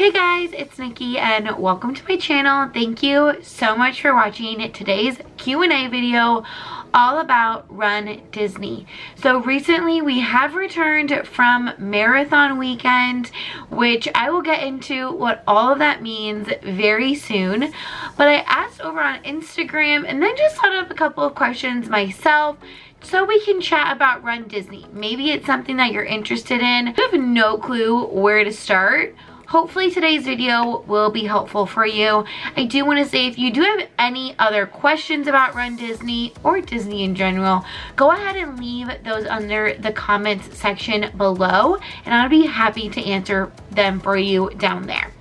Hey guys, it's Nikki and welcome to my channel. Thank you so much for watching today's Q&A video all about Run Disney. So recently we have returned from marathon weekend, which I will get into what all of that means very soon. But I asked over on Instagram and then just thought of a couple of questions myself so we can chat about Run Disney. Maybe it's something that you're interested in. I have no clue where to start. Hopefully today's video will be helpful for you. I do want to say if you do have any other questions about Run Disney or Disney in general, go ahead and leave those under the comments section below and I'll be happy to answer them for you down there.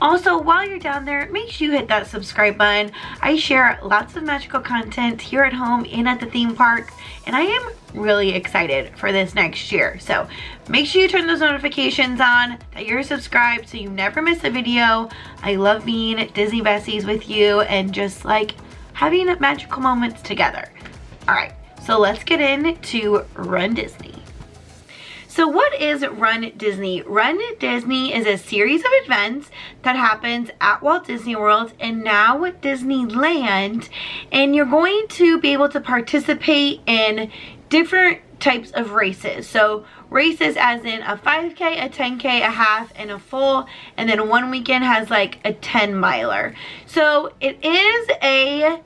Also, while you're down there, make sure you hit that subscribe button. I share lots of magical content here at home and at the theme parks, and I am really excited for this next year. So make sure you turn those notifications on, that you're subscribed so you never miss a video. I love being Disney besties with you and just like having magical moments together. All right, so let's get into Run Disney. So what is Run Disney? Run Disney is a series of events that happens at Walt Disney World and now at Disneyland, and you're going to be able to participate in different types of races. So races as in a 5K, a 10K, a half, and a full, and then one weekend has like a 10-miler. So it is a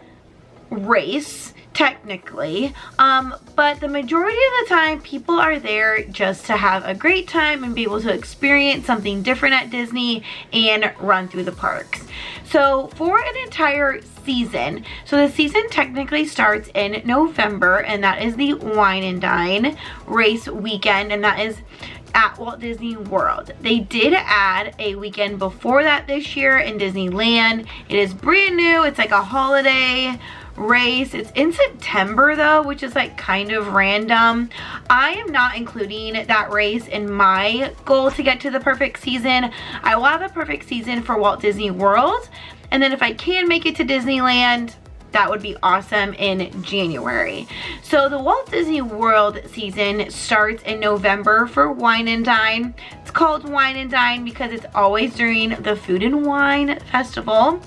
race technically, but the majority of the time people are there just to have a great time and be able to experience something different at Disney and run through the parks. So for an entire season, so the season technically starts in November, and that is the Wine and Dine race weekend, and that is at Walt Disney World. They did add a weekend before that this year in Disneyland. It is brand new. It's like a holiday race. It's in September though, which is like kind of random. I am not including that race in my goal to get to the perfect season. I will have a perfect season for Walt Disney World, and then if I can make it to Disneyland, that would be awesome in January. So the Walt Disney World season starts in November for Wine and Dine. It's called Wine and Dine because it's always during the Food and Wine Festival.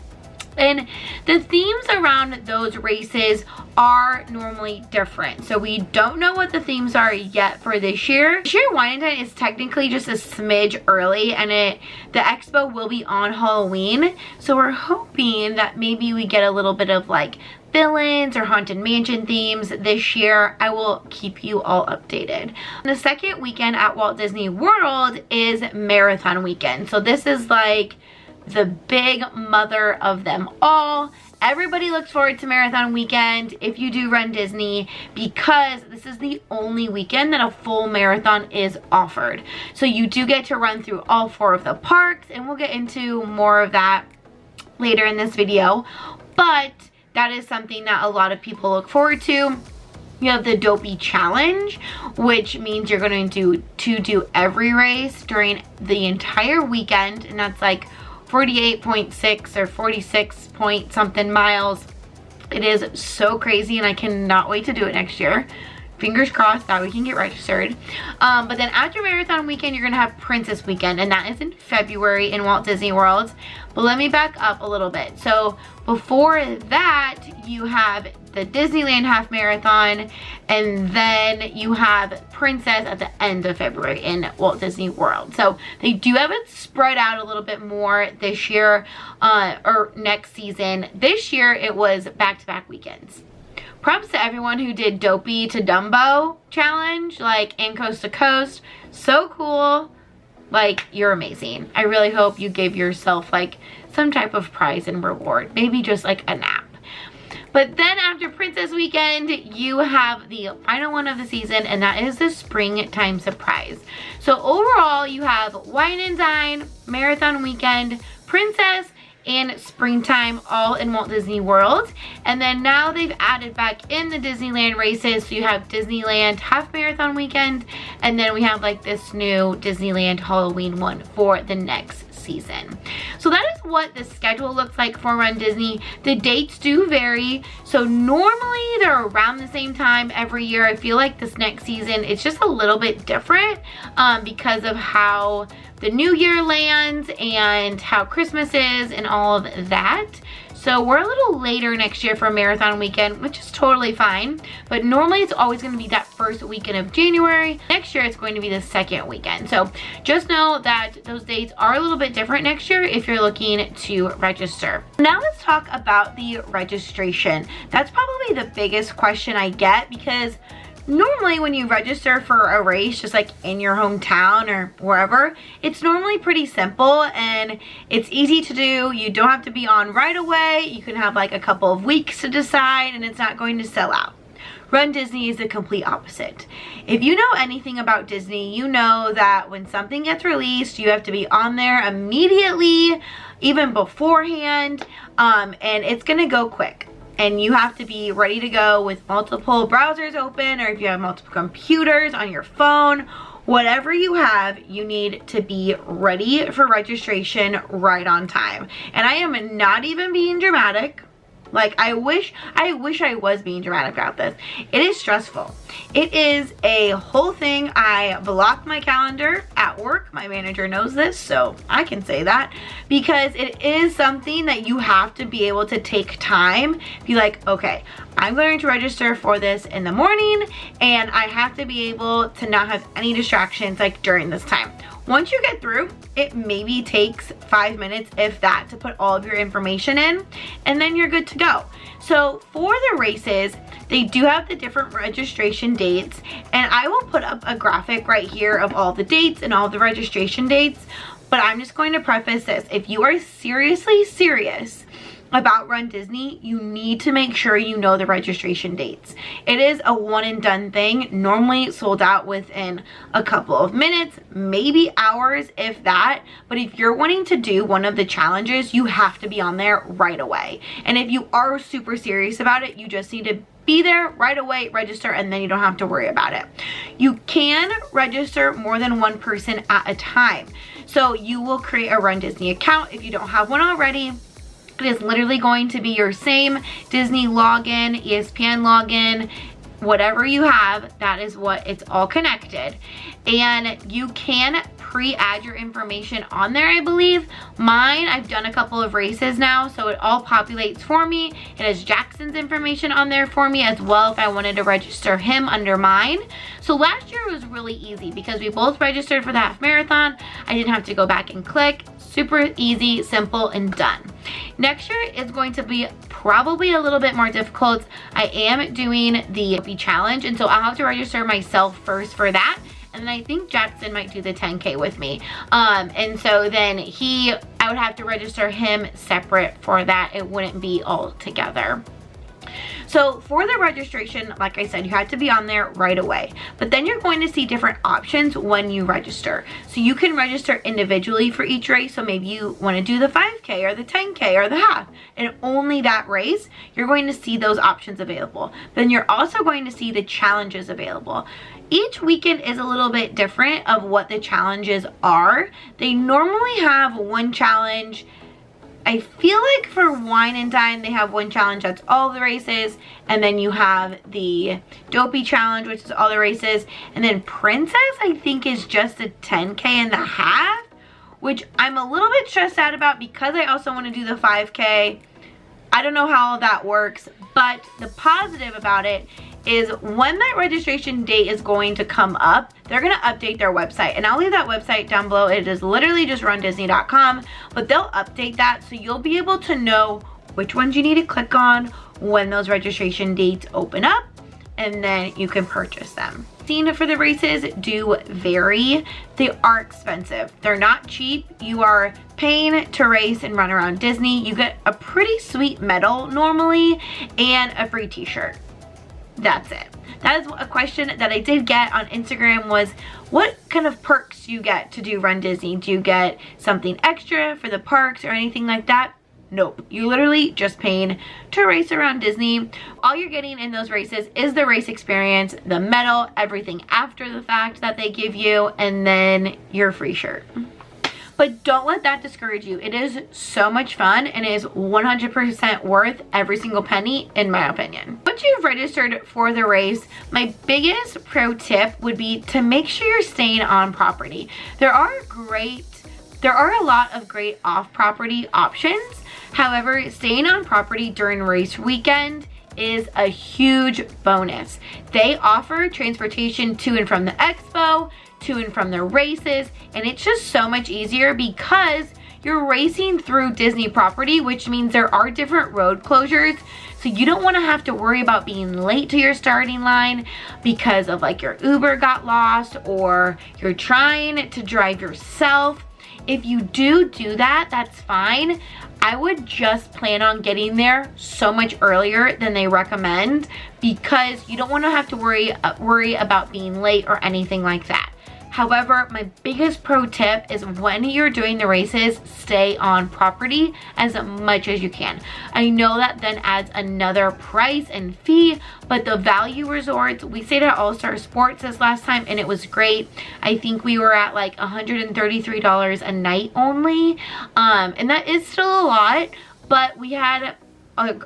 And the themes around those races are normally different. So we don't know what the themes are yet for this year. This year Wine and Dine is technically just a smidge early, and the expo will be on Halloween. So we're hoping that maybe we get a little bit of like villains or Haunted Mansion themes this year. I will keep you all updated. The second weekend at Walt Disney World is Marathon Weekend. So this is like the big mother of them all. Everybody looks forward to Marathon Weekend if you do Run Disney, because this is the only weekend that a full marathon is offered. So you do get to run through all 4 of the parks, and we'll get into more of that later in this video. But that is something that a lot of people look forward to. You have the Dopey Challenge, which means you're going to do every race during the entire weekend, and that's like 48.6 or 46 point something miles. It is so crazy, and I cannot wait to do it next year. Fingers crossed that we can get registered. But then after Marathon Weekend, you're gonna have Princess Weekend, and that is in February in Walt Disney World. But let me back up a little bit. So before that, you have the Disneyland Half Marathon, and then you have Princess at the end of February in Walt Disney World. So they do have it spread out a little bit more this year, or next season. This year it was back-to-back weekends. Props to everyone who did Dopey to Dumbo challenge, like in Coast to Coast. So cool. Like, you're amazing. I really hope you gave yourself like some type of prize and reward. Maybe just like a nap. But then after Princess Weekend, you have the final one of the season, and that is the Springtime Surprise. So overall, you have Wine and Dine, Marathon Weekend, Princess, and Springtime all in Walt Disney World. And then now they've added back in the Disneyland races. So you have Disneyland Half Marathon Weekend, and then we have like this new Disneyland Halloween one for the next season. So that is what the schedule looks like for Run Disney. The dates do vary. So normally they're around the same time every year. I feel like this next season it's just a little bit different because of how the new year lands and how Christmas is and all of that. So we're a little later next year for Marathon Weekend, which is totally fine. But normally it's always going to be that first weekend of January. Next year it's going to be the second weekend. So just know that those dates are a little bit different next year if you're looking to register. Now let's talk about the registration. That's probably the biggest question I get, because normally when you register for a race, just like in your hometown or wherever, it's normally pretty simple and it's easy to do. You don't have to be on right away. You can have like a couple of weeks to decide and it's not going to sell out. Run Disney is the complete opposite. If you know anything about Disney, you know that when something gets released, you have to be on there immediately, even beforehand, and it's gonna go quick. And you have to be ready to go with multiple browsers open, or if you have multiple computers on your phone, whatever you have, you need to be ready for registration right on time. And I am not even being dramatic. Like, I wish I was being dramatic about this. It is stressful. It is a whole thing. I block my calendar at work. My manager knows this, so I can say that, because it is something that you have to be able to take time. Be like, okay, I'm going to register for this in the morning, and I have to be able to not have any distractions like during this time. Once you get through, it maybe takes 5 minutes, if that, to put all of your information in, and then you're good to go. So for the races, they do have the different registration dates, and I will put up a graphic right here of all the dates and all the registration dates, but I'm just going to preface this. If you are seriously serious about Run Disney, you need to make sure you know the registration dates. It is a one and done thing, normally sold out within a couple of minutes, maybe hours, if that. But if you're wanting to do one of the challenges, you have to be on there right away. And if you are super serious about it, you just need to be there right away, register, and then you don't have to worry about it. You can register more than one person at a time. So you will create a Run Disney account if you don't have one already. It is literally going to be your same Disney login, ESPN login, whatever you have, that is what it's all connected. And you can pre-add your information on there, I believe. Mine, I've done a couple of races now, so it all populates for me. It has Jackson's information on there for me as well if I wanted to register him under mine. So last year it was really easy because we both registered for the half marathon. I didn't have to go back and click. Super easy, simple, and done. Next year is going to be probably a little bit more difficult. I am doing the challenge, and so I'll have to register myself first for that. And then I think Jackson might do the 10K with me. And so then I would have to register him separate for that. It wouldn't be all together. So for the registration, like I said, you have to be on there right away. But then you're going to see different options when you register. So you can register individually for each race. So maybe you want to do the 5K or the 10K or the half, and only that race, you're going to see those options available. Then you're also going to see the challenges available. Each weekend is a little bit different of what the challenges are. They normally have one challenge. I feel like for Wine and Dine, they have one challenge that's all the races, and then you have the Dopey challenge, which is all the races, and then Princess, I think, is just a 10K and the half, which I'm a little bit stressed out about because I also want to do the 5K. I don't know how all that works, but the positive about it is when that registration date is going to come up, they're going to update their website, and I'll leave that website down below. It is literally just runDisney.com, but they'll update that, so you'll be able to know which ones you need to click on when those registration dates open up, and then you can purchase them. Scene for the races do vary. They are expensive. They're not cheap. You are paying to race and run around Disney. You get a pretty sweet medal normally and a free t-shirt. That's it. That is a question that I did get on Instagram, was what kind of perks do you get to do Run Disney? Do you get something extra for the parks or anything like that? Nope. You're literally just paying to race around Disney. All you're getting in those races is the race experience, the medal, everything after the fact that they give you, and then your free shirt. but don't let that discourage you. It is so much fun and is 100% worth every single penny, in my opinion. Once you've registered for the race, my biggest pro tip would be to make sure you're staying on property. There are a lot of great off-property options. However, staying on property during race weekend is a huge bonus. They offer transportation to and from the expo, to and from the races, and it's just so much easier because you're racing through Disney property, which means there are different road closures. So you don't want to have to worry about being late to your starting line because of like your Uber got lost or you're trying to drive yourself. If you do that, that's fine. I would just plan on getting there so much earlier than they recommend because you don't want to have to worry about being late or anything like that. However, my biggest pro tip is when you're doing the races, stay on property as much as you can. I know that then adds another price and fee, but the value resorts, we stayed at All-Star Sports this last time and it was great. I think we were at like $133 a night only, and that is still a lot, but we had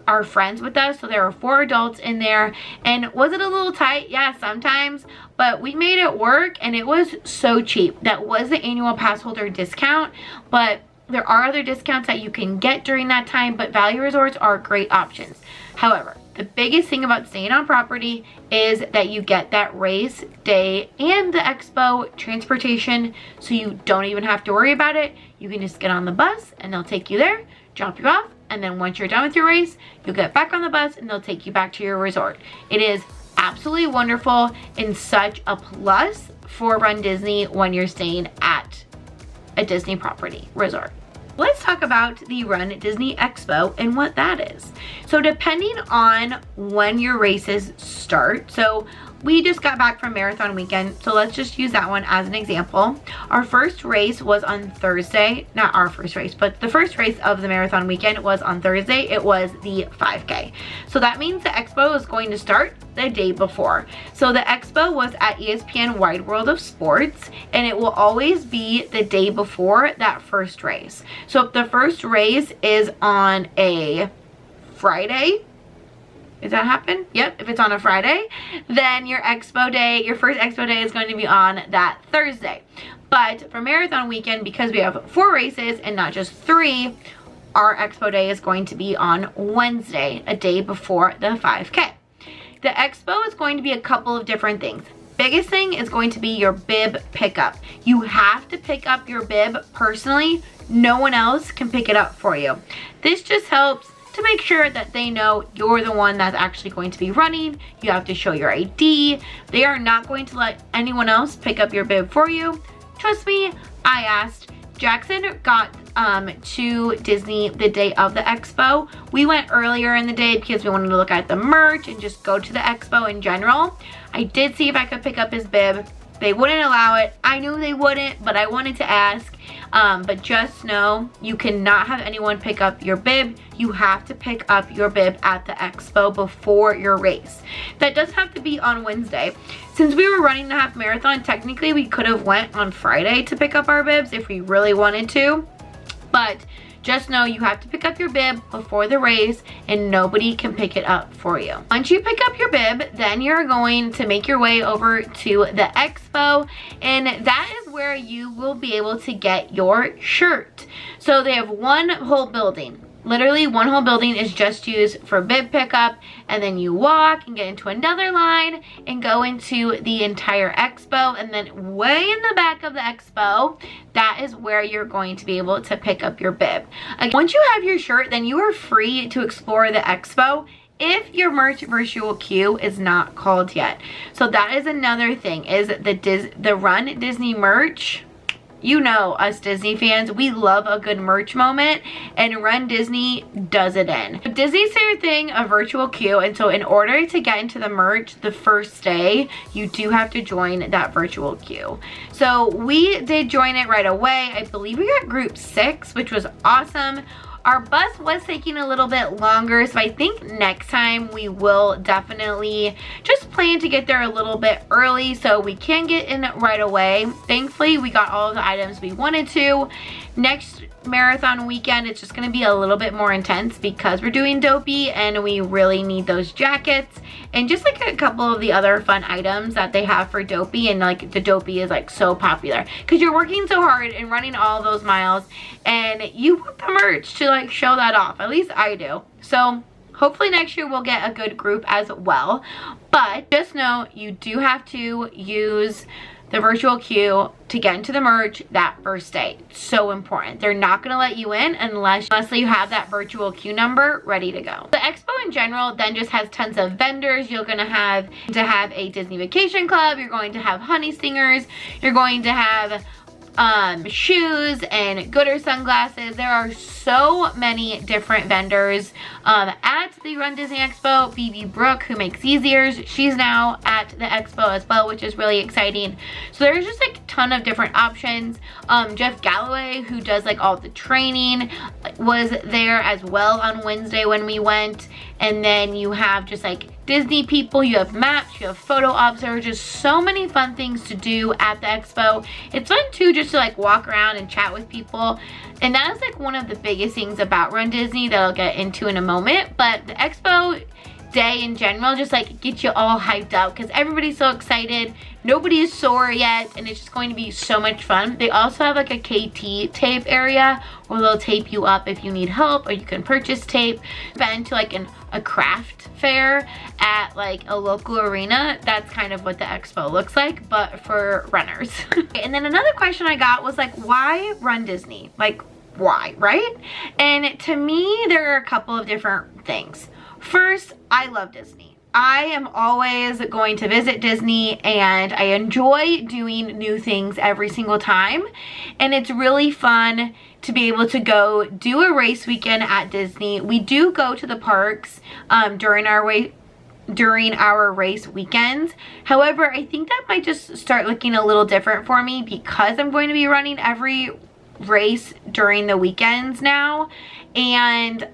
our friends with us, so there were 4 adults in there. And was it a little tight? Yeah, sometimes, but we made it work and it was so cheap. That was the annual pass holder discount, but there are other discounts that you can get during that time, but value resorts are great options. However, the biggest thing about staying on property is that you get that race day and the expo transportation, so you don't even have to worry about it. You can just get on the bus and they'll take you there, drop you off, and then once you're done with your race, you'll get back on the bus and they'll take you back to your resort. It is absolutely wonderful and such a plus for Run Disney when you're staying at a Disney property resort. Let's talk about the Run Disney Expo and what that is. So depending on when your races start, so we just got back from marathon weekend, so let's just use that one as an example. Our first race was on Thursday, not our first race, but the first race of the marathon weekend was on Thursday. It was the 5K. So that means the expo is going to start the day before. So the expo was at ESPN Wide World of Sports, and it will always be the day before that first race. So if the first race is on a Friday, does that happen? Yep, if it's on a Friday, then your expo day, your first expo day is going to be on that Thursday. But for marathon weekend, because we have 4 races and not just 3, our expo day is going to be on Wednesday, a day before the 5K. The expo is going to be a couple of different things. Biggest thing is going to be your bib pickup. You have to pick up your bib personally. No one else can pick it up for you. This just helps to make sure that they know you're the one that's actually going to be running. You have to show your ID. They are not going to let anyone else pick up your bib for you. Trust me, I asked. Jackson got to Disney the day of the expo. We went earlier in the day because we wanted to look at the merch and just go to the expo in general. I did see if I could pick up his bib. They wouldn't allow it. I knew they wouldn't, but I wanted to ask. But just know you cannot have anyone pick up your bib. You have to pick up your bib at the expo before your race. That does have to be on Wednesday. Since we were running the half marathon, technically we could have went on Friday to pick up our bibs if we really wanted to. But just know you have to pick up your bib before the race and nobody can pick it up for you. Once you pick up your bib, then you're going to make your way over to the expo, and that is where you will be able to get your shirt. So they have one whole building. Literally one whole building is just used for bib pickup, and then you walk and get into another line and go into the entire expo, and then way in the back of the expo, that is where you're going to be able to pick up your bib. Again, once you have your shirt, then you are free to explore the expo if your merch virtual queue is not called yet. So that is another thing, is the Run Disney merch. You know us Disney fans, we love a good merch moment, and Run Disney does it in. Disney's favorite thing, a virtual queue, and so in order to get into the merch the first day, you do have to join that virtual queue. So we did join it right away. I believe we got group 6, which was awesome. Our bus was taking a little bit longer, so I think next time we will definitely just plan to get there a little bit early so we can get in right away. Thankfully, we got all of the items we wanted to. Next marathon weekend, it's just gonna be a little bit more intense because we're doing Dopey and we really need those jackets and just like a couple of the other fun items that they have for Dopey. And like the Dopey is like so popular because you're working so hard and running all those miles and you want the merch to like show that off. At least I do. So hopefully next year we'll get a good group as well. But just know you do have to use the virtual queue to get into the merch that first day. It's so important. They're not gonna let you in unless you have that virtual queue number ready to go. The expo in general then just has tons of vendors. You're gonna have a Disney Vacation Club, you're going to have honey stingers, you're going to have shoes and Gooder sunglasses. There are so many different vendors at the Run Disney Expo. Phoebe Brooke, who makes these ears, she's now at the expo as well, which is really exciting. So there's just like a ton of different options. Jeff Galloway, who does like all the training, was there as well on Wednesday when we went. And then you have just like Disney people, you have maps, you have photo ops. There are just so many fun things to do at the expo. It's fun too just to like walk around and chat with people. And that is like one of the biggest things about Run Disney that I'll get into in a moment. But the expo day in general just like gets you all hyped up because everybody's so excited. Nobody is sore yet and it's just going to be so much fun. They also have like a KT tape area where they'll tape you up if you need help, or you can purchase tape. Been to like a craft fair at like a local arena. That's kind of what the expo looks like, but for runners. And then another question I got was like, why Run Disney? Like, why, right? And to me, there are a couple of different things. First, I love Disney. I am always going to visit Disney and I enjoy doing new things every single time. And it's really fun to be able to go do a race weekend at Disney. We do go to the parks during our race weekends. However, I think that might just start looking a little different for me because I'm going to be running every race during the weekends now. And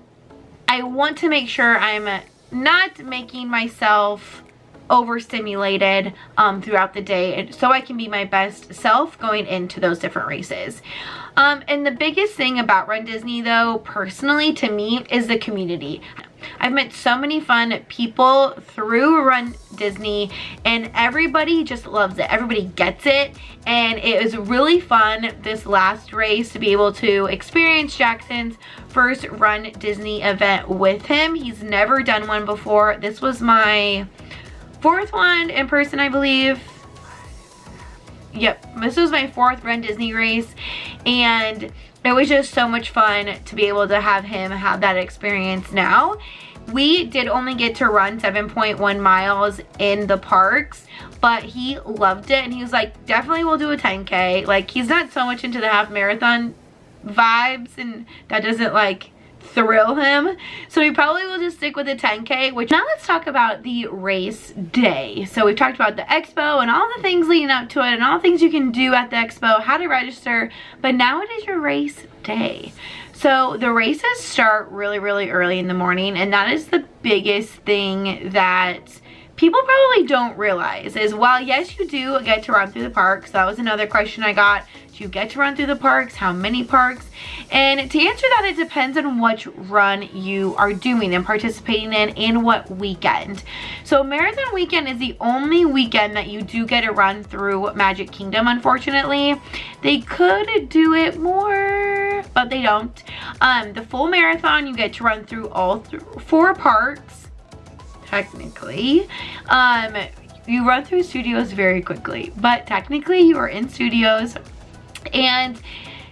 I want to make sure I'm not making myself overstimulated throughout the day so I can be my best self going into those different races. And the biggest thing about Run Disney though, personally to me, is the community. I've met so many fun people through Run Disney and everybody just loves it. Everybody gets it. And it was really fun this last race to be able to experience Jackson's first Run Disney event with him. He's never done one before. This was my fourth one in person, I believe. Yep, this was my fourth Run Disney race, and it was just so much fun to be able to have him have that experience now. We did only get to run 7.1 miles in the parks, but he loved it, and he was like, definitely we'll do a 10K. Like, he's not so much into the half marathon vibes, and that doesn't like thrill him, so we probably will just stick with the 10K. Which, now let's talk about the race day. So we've talked about the expo and all the things leading up to it and all the things you can do at the expo, how to register, but now it is your race day. So the races start really early in the morning, and that is the biggest thing that people probably don't realize is, while yes, you do get to run through the parks. That was another question I got. Do you get to run through the parks? How many parks? And to answer that, it depends on which run you are doing and participating in what weekend. So marathon weekend is the only weekend that you do get to run through Magic Kingdom, unfortunately. They could do it more, but they don't. The full marathon, you get to run through all four parks, technically. You run through studios very quickly, but technically you are in studios. And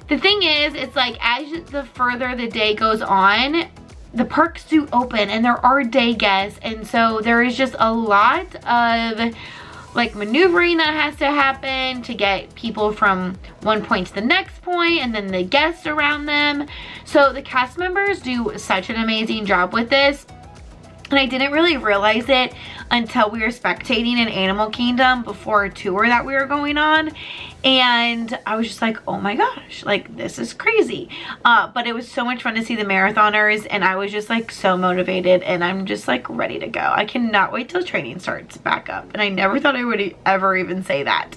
the thing is, it's like as the further the day goes on, the parks do open and there are day guests, and so there is just a lot of like maneuvering that has to happen to get people from one point to the next point, and then the guests around them. So the cast members do such an amazing job with this. And I didn't really realize it until we were spectating in Animal Kingdom before a tour that we were going on. and I was just like, oh my gosh, like this is crazy. But it was so much fun to see the marathoners, and I was just like so motivated, and I'm just like ready to go. I cannot wait till training starts back up, and I never thought I would ever even say that.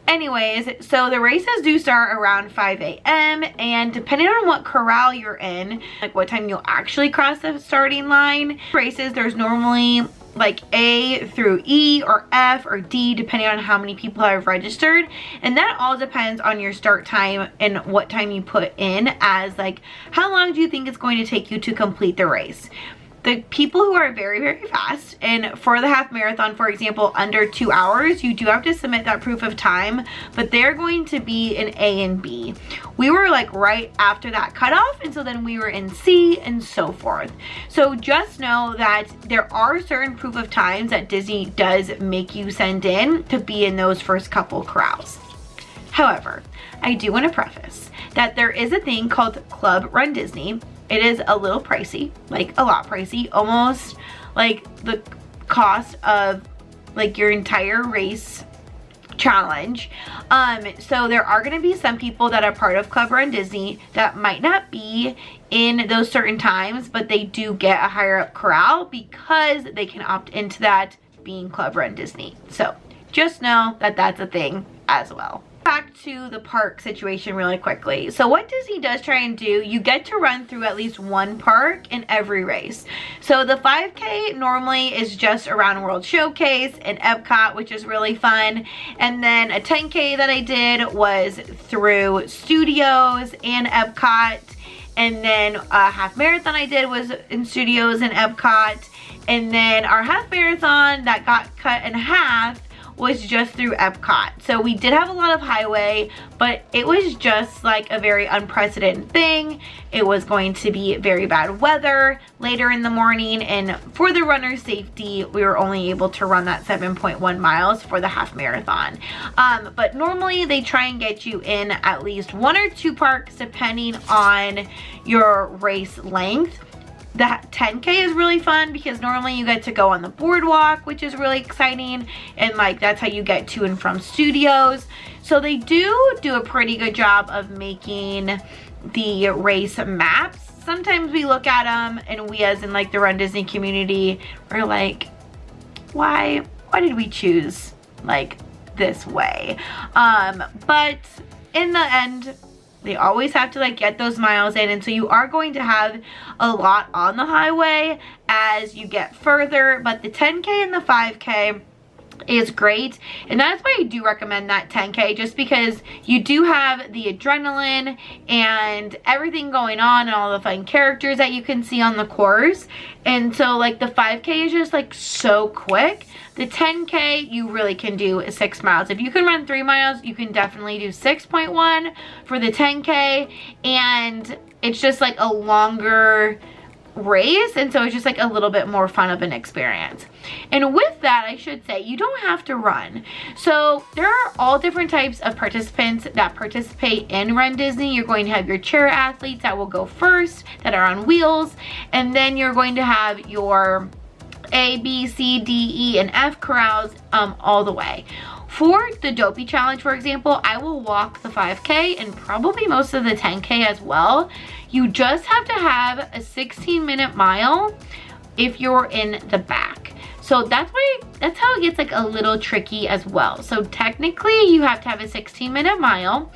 Anyways, so the races do start around 5 a.m. and depending on what corral you're in, like what time you'll actually cross the starting line. Races, there's normally like A through E or F or D depending on how many people have registered, and that all depends on your start time and what time you put in as like how long do you think it's going to take you to complete the race. The people who are very, very fast, and for the half marathon, for example, under 2 hours, you do have to submit that proof of time, but they're going to be in A and B. We were like right after that cutoff, and so then we were in C and so forth. So just know that there are certain proof of times that Disney does make you send in to be in those first couple corrals. However, I do want to preface that there is a thing called Club Run Disney. It is a little pricey, like a lot pricey, almost like the cost of like your entire race challenge. So there are going to be some people that are part of Club Run Disney that might not be in those certain times, but they do get a higher up corral because they can opt into that being Club Run Disney. So just know that that's a thing as well. Back to the park situation really quickly. So what Disney does try and do, you get to run through at least one park in every race. So the 5K normally is just around World Showcase and Epcot, which is really fun. And then a 10K that I did was through Studios and Epcot. And then a half marathon I did was in Studios and Epcot. And then our half marathon that got cut in half was just through Epcot. So we did have a lot of highway, but it was just like a very unprecedented thing. It was going to be very bad weather later in the morning, and for the runner's safety, we were only able to run that 7.1 miles for the half marathon. But normally they try and get you in at least 1 or 2 parks depending on your race length. That 10K is really fun because normally you get to go on the boardwalk, which is really exciting, and like that's how you get to and from Studios. So they do a pretty good job of making the race maps. Sometimes we look at them and we, as in like the Run Disney community, are like, why did we choose like this way? But in the end, they always have to like get those miles in, and so you are going to have a lot on the highway as you get further, but the 10K and the 5K is great, and that's why I do recommend that 10K, just because you do have the adrenaline and everything going on and all the fun characters that you can see on the course. And so like the 5K is just like so quick. The 10K, you really can do 6 miles. If you can run 3 miles, you can definitely do 6.1 for the 10K, and it's just like a longer race, and so it's just like a little bit more fun of an experience. And with that, I should say, you don't have to run. So there are all different types of participants that participate in Run Disney. You're going to have your chair athletes that will go first, that are on wheels, and then you're going to have your A, B, C, D, E, and F corrals all the way. For the Dopey Challenge, for example, I will walk the 5K and probably most of the 10K as well. You just have to have a 16-minute mile if you're in the back. So that's how it gets like a little tricky as well. So technically you have to have a 16-minute mile,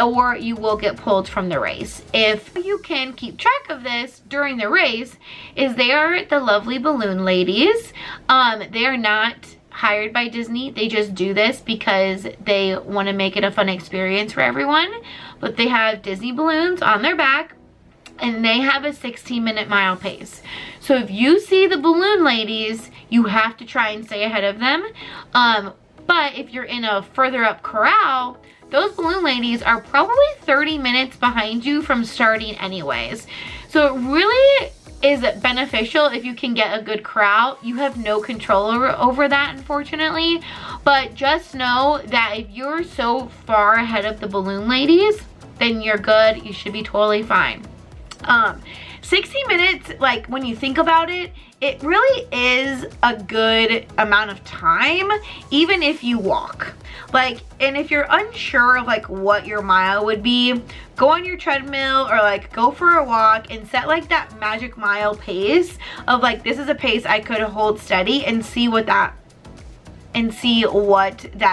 or you will get pulled from the race. If you can keep track of this during the race, is they are the lovely balloon ladies. They are not hired by Disney. They just do this because they want to make it a fun experience for everyone. But they have Disney balloons on their back, and they have a 16-minute mile pace. So if you see the balloon ladies, you have to try and stay ahead of them. But if you're in a further up corral, those balloon ladies are probably 30 minutes behind you from starting anyways. So it really is beneficial if you can get a good corral. You have no control over that, unfortunately. But just know that if you're so far ahead of the balloon ladies, then you're good. You should be totally fine. 60 minutes, like when you think about it, it really is a good amount of time, even if you walk. Like, and if you're unsure of like what your mile would be, go on your treadmill or like go for a walk and set like that magic mile pace of like, this is a pace I could hold steady, and see what that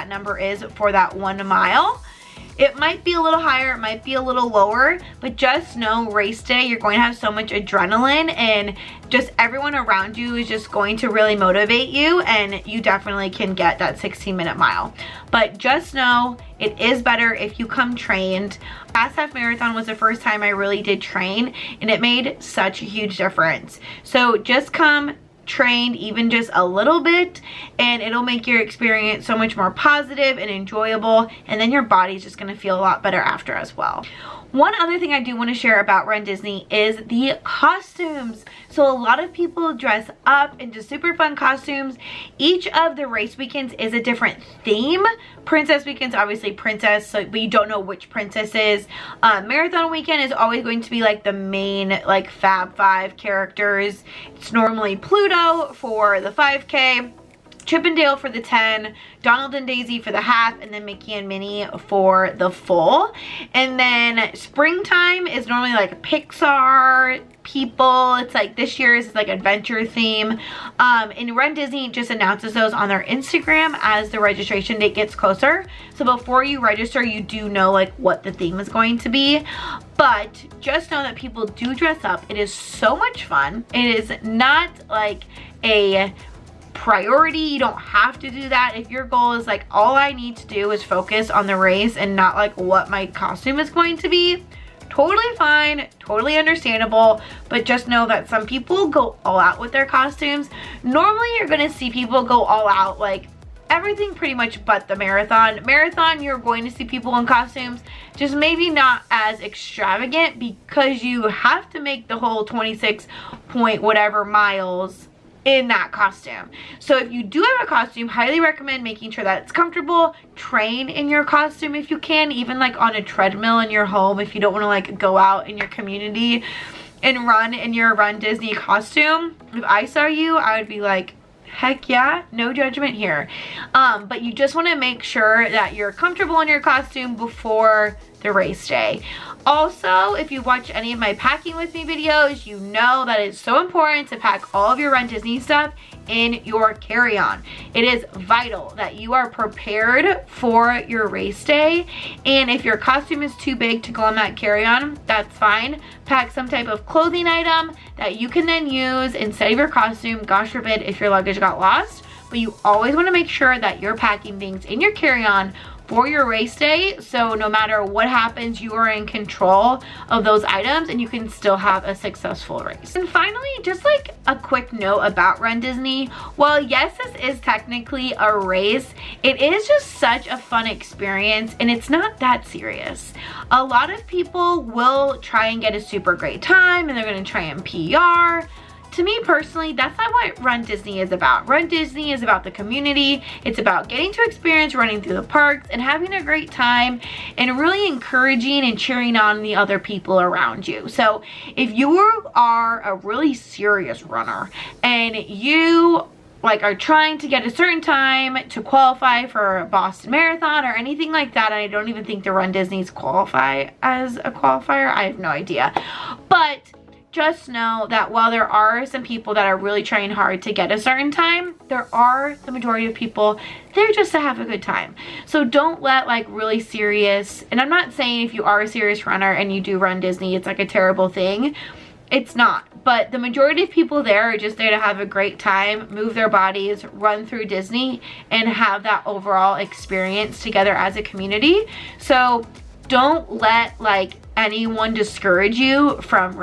number is for that 1 mile. It might be a little higher, it might be a little lower, but just know race day, you're going to have so much adrenaline, and just everyone around you is just going to really motivate you, and you definitely can get that 16-minute mile. But just know it is better if you come trained. Last half marathon was the first time I really did train, and it made such a huge difference. So just come trained, even just a little bit, and it'll make your experience so much more positive and enjoyable, and then your body's just going to feel a lot better after as well. One other thing I do want to share about Run Disney is the costumes. So a lot of people dress up into super fun costumes. Each of the race weekends is a different theme. Princess weekend's obviously princess, so we don't know which princess is. Marathon weekend is always going to be like the main like Fab 5 characters. It's normally Pluto for the 5K, Chip and Dale for the 10, Donald and Daisy for the half, and then Mickey and Minnie for the full. And then springtime is normally like Pixar people. It's like this year's is like adventure theme. And Run Disney just announces those on their Instagram as the registration date gets closer. So before you register, you do know like what the theme is going to be. But just know that people do dress up. It is so much fun. It is not like a priority. You don't have to do that. If your goal is like, all I need to do is focus on the race and not like what my costume is going to be, totally fine, totally understandable. But just know that some people go all out with their costumes. Normally you're gonna see people go all out like everything pretty much but the marathon. Marathon, you're going to see people in costumes, just maybe not as extravagant, because you have to make the whole 26 point whatever miles in that costume. So if you do have a costume, highly recommend making sure that it's comfortable. Train in your costume if you can, even like on a treadmill in your home, if you don't want to like go out in your community and run in your Run Disney costume. If I saw you, I would be like, heck yeah, no judgment here. But you just want to make sure that you're comfortable in your costume before the race day. Also, if you watch any of my packing with me videos, you know that it's so important to pack all of your Run Disney stuff in your carry-on. It is vital that you are prepared for your race day, and if your costume is too big to go on that carry-on, that's fine. Pack some type of clothing item that you can then use instead of your costume, gosh forbid if your luggage got lost. But you always want to make sure that you're packing things in your carry-on for your race day, so no matter what happens, you are in control of those items and you can still have a successful race. And finally, just like a quick note about Run Disney, while yes, this is technically a race, it is just such a fun experience and it's not that serious. A lot of people will try and get a super great time and they're going to try and PR. To me personally, that's not what Run Disney is about. Run Disney is about the community. It's about getting to experience running through the parks and having a great time and really encouraging and cheering on the other people around you. So if you are a really serious runner and you like are trying to get a certain time to qualify for a Boston Marathon or anything like that, and I don't even think the Run Disney's qualify as a qualifier, I have no idea. But just know that while there are some people that are really trying hard to get a certain time, there are the majority of people there just to have a good time. So don't let like really serious, and I'm not saying if you are a serious runner and you do Run Disney, it's like a terrible thing. It's not. But the majority of people there are just there to have a great time, move their bodies, run through Disney, and have that overall experience together as a community. So don't let like anyone discourage you from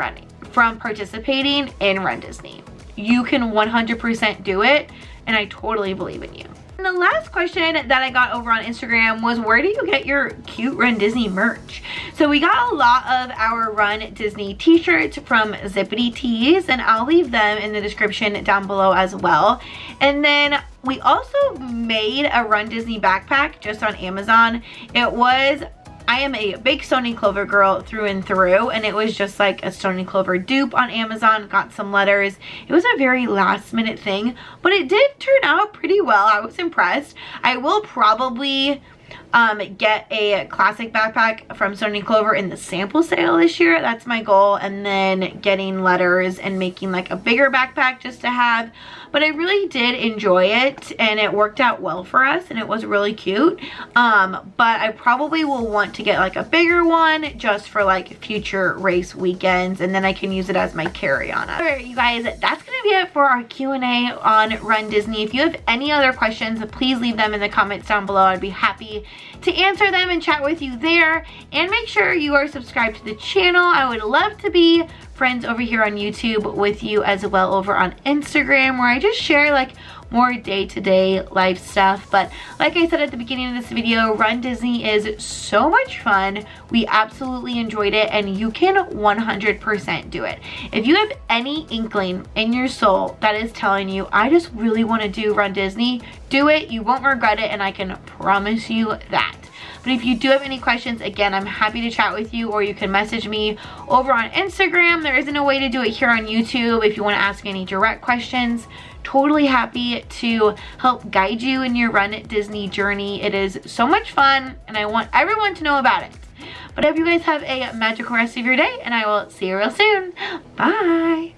participating in Run Disney. You can 100% do it, and I totally believe in you. And the last question that I got over on Instagram was, where do you get your cute Run Disney merch? So we got a lot of our Run Disney t-shirts from Zippity Tees, and I'll leave them in the description down below as well. And then we also made a Run Disney backpack just on Amazon. It was I am a big Stony Clover girl through and through, and it was just like a Stony Clover dupe on Amazon. Got some letters. It was a very last minute thing, but it did turn out pretty well. I was impressed. I will probably get a classic backpack from Stony Clover in the sample sale this year. That's my goal. And then getting letters and making like a bigger backpack just to have. But I really did enjoy it, and it worked out well for us, and it was really cute. But I probably will want to get like a bigger one just for like future race weekends, and then I can use it as my carry-on. Alright, you guys, that's gonna be it for our Q&A on Run Disney. If you have any other questions, please leave them in the comments down below. I'd be happy to answer them and chat with you there. And make sure you are subscribed to the channel. I would love to be friends over here on YouTube with you as well over on Instagram, where I just share like more day-to-day life stuff. But like I said at the beginning of this video, Run Disney is so much fun. We absolutely enjoyed it, and you can 100% do it. If you have any inkling in your soul that is telling you, I just really want to do Run Disney, do it. You won't regret it, and I can promise you that. But if you do have any questions, again, I'm happy to chat with you, or you can message me over on Instagram. There isn't a way to do it here on YouTube. If you want to ask any direct questions, totally happy to help guide you in your Run Disney journey. It is so much fun, and I want everyone to know about it. But I hope you guys have a magical rest of your day, and I will see you real soon. Bye.